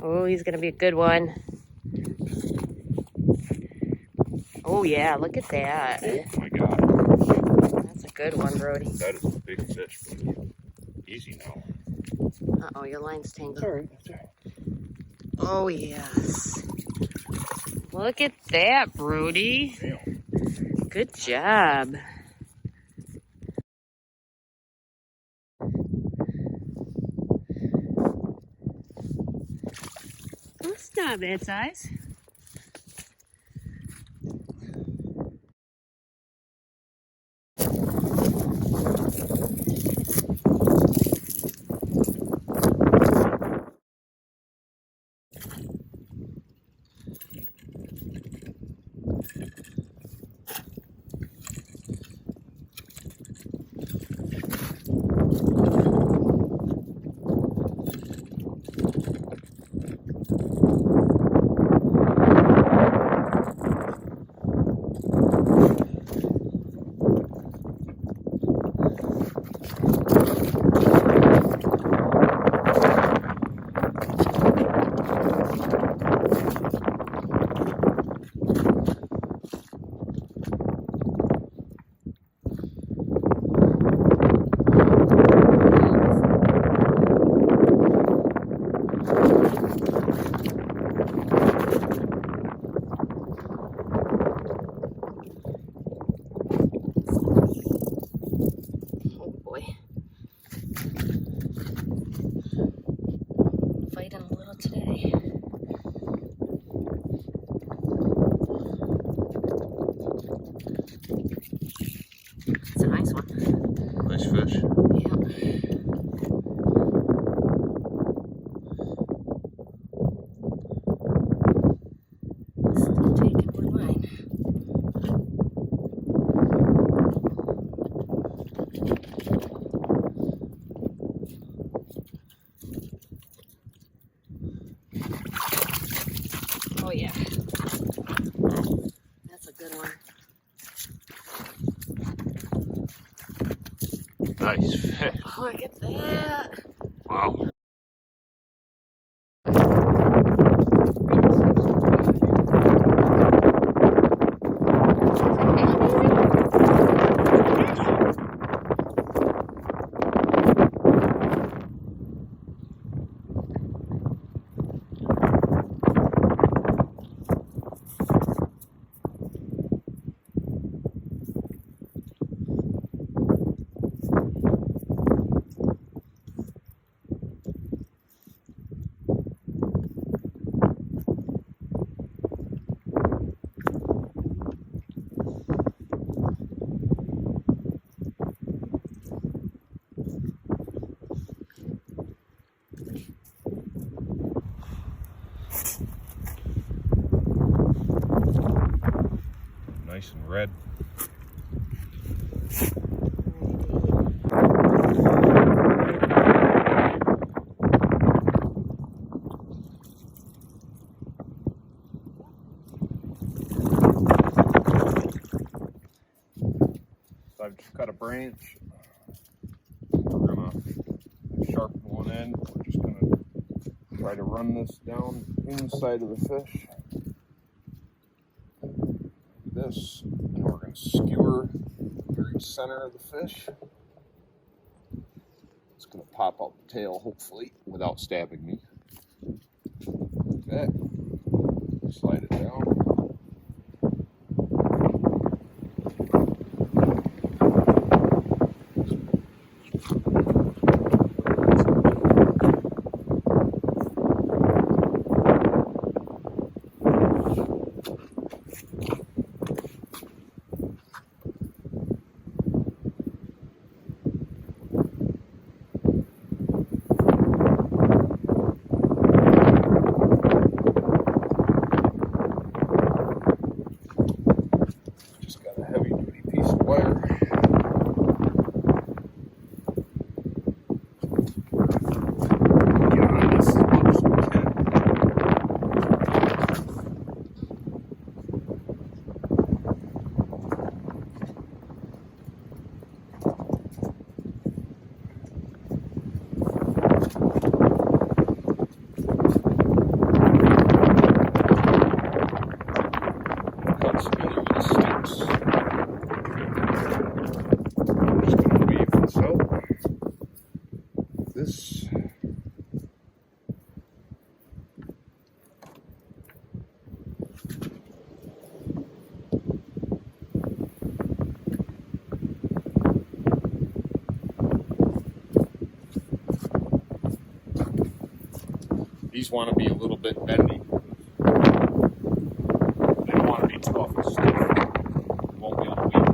Oh, he's gonna be a good one. Oh yeah, look at that. Oh my God. That's a good one, Brody. That is a big fish, buddy. Easy now. Uh-oh, your line's tangled. All right, that's all right. Oh yes. Look at that, Brody. Damn. Good job. That's not a bad size. Fighting a little today. It's a nice one. Nice fish. Yeah. Still taking one line. Oh yeah. That's a good one. Nice fish. Look at that. Wow. Nice and red. So I've just cut a branch. We're gonna sharpen one end. We're just gonna try to run this down inside of the fish. This, and we're going to skewer the very center of the fish. It's going to pop out the tail, hopefully, without stabbing me. Like that. Slide it down. These want to be a little bit bendy. They don't want to be tough and stiff. Won't be able to weave.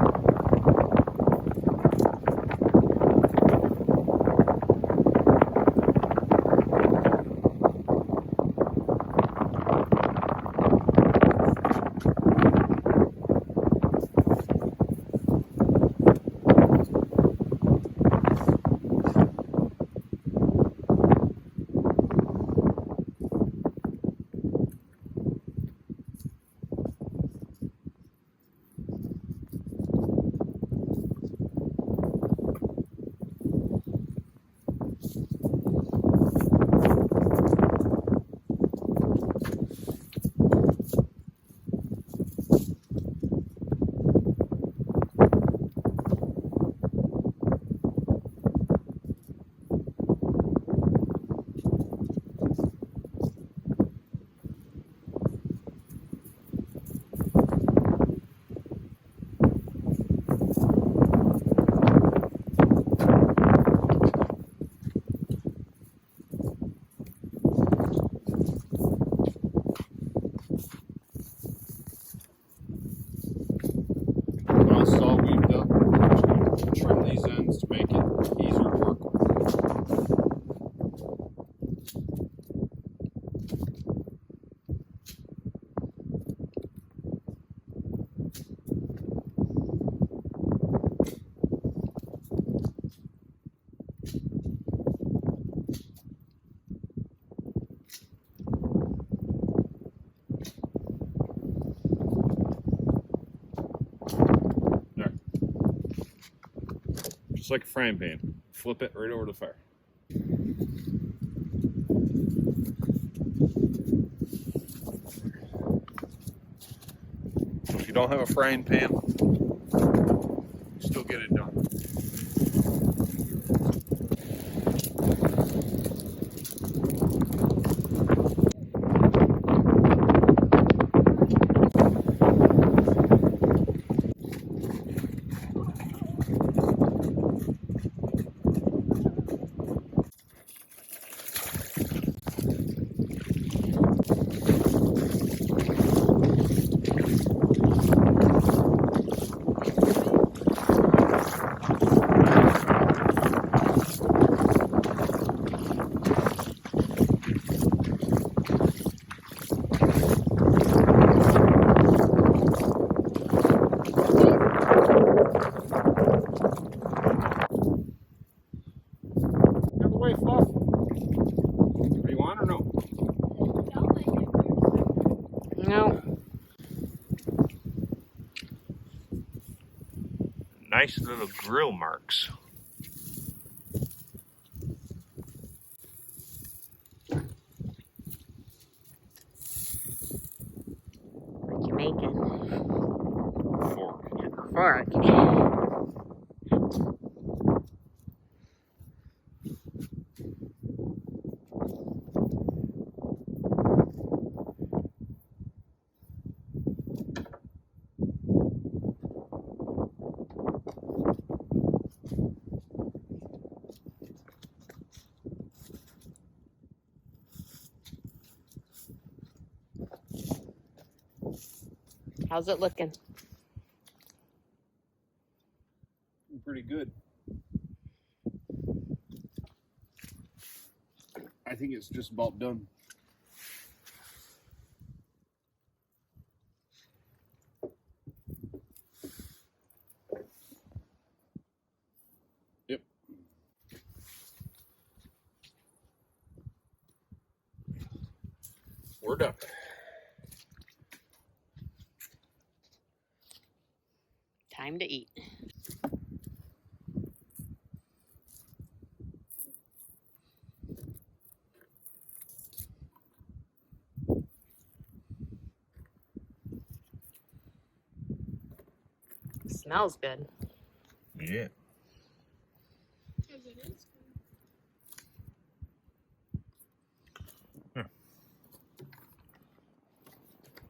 Once it's all weaved up, we're just going to trim these ends to make it easier to work with. There. Just like a frying pan. Flip it right over the fire. So if you don't have a frying pan, you still get it done. Out of the way, Fluff. What do you want or no? No. Nice little grill marks. What you making? Fork. Fork. How's it looking? Pretty good. I think it's just about done. Yep. We're done. Time to eat. Smells good. Yeah.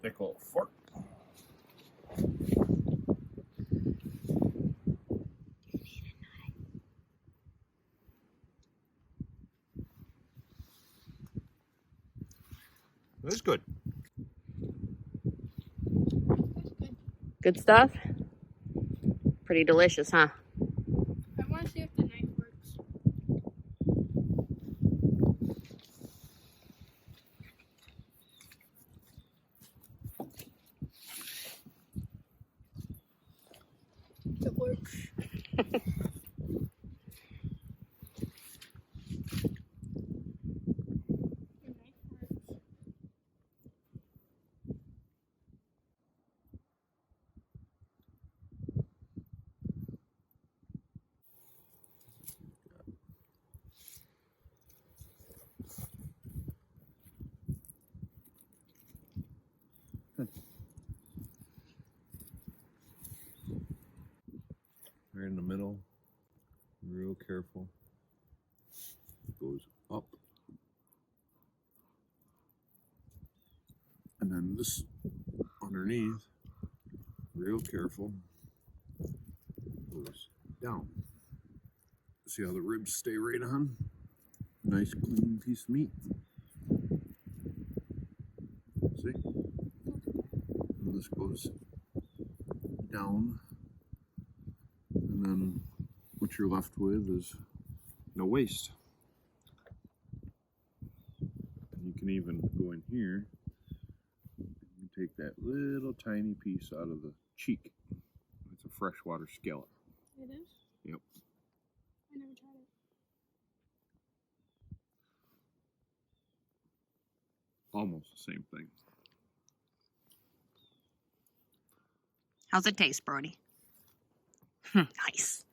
Thick little fork. That's good. Good stuff? Pretty delicious, huh? I want to see if the knife works. It works. The knife works. Right in the middle. Real careful. Goes up. And then this underneath, real careful, goes down. See how the ribs stay right on? Nice clean piece of meat. See? And this goes down. And then what you're left with is no waste. And you can even go in here and take that little tiny piece out of the cheek. It's a freshwater scallop. It is? Yep. I never tried it. Almost the same thing. How's it taste, Brody? Nice.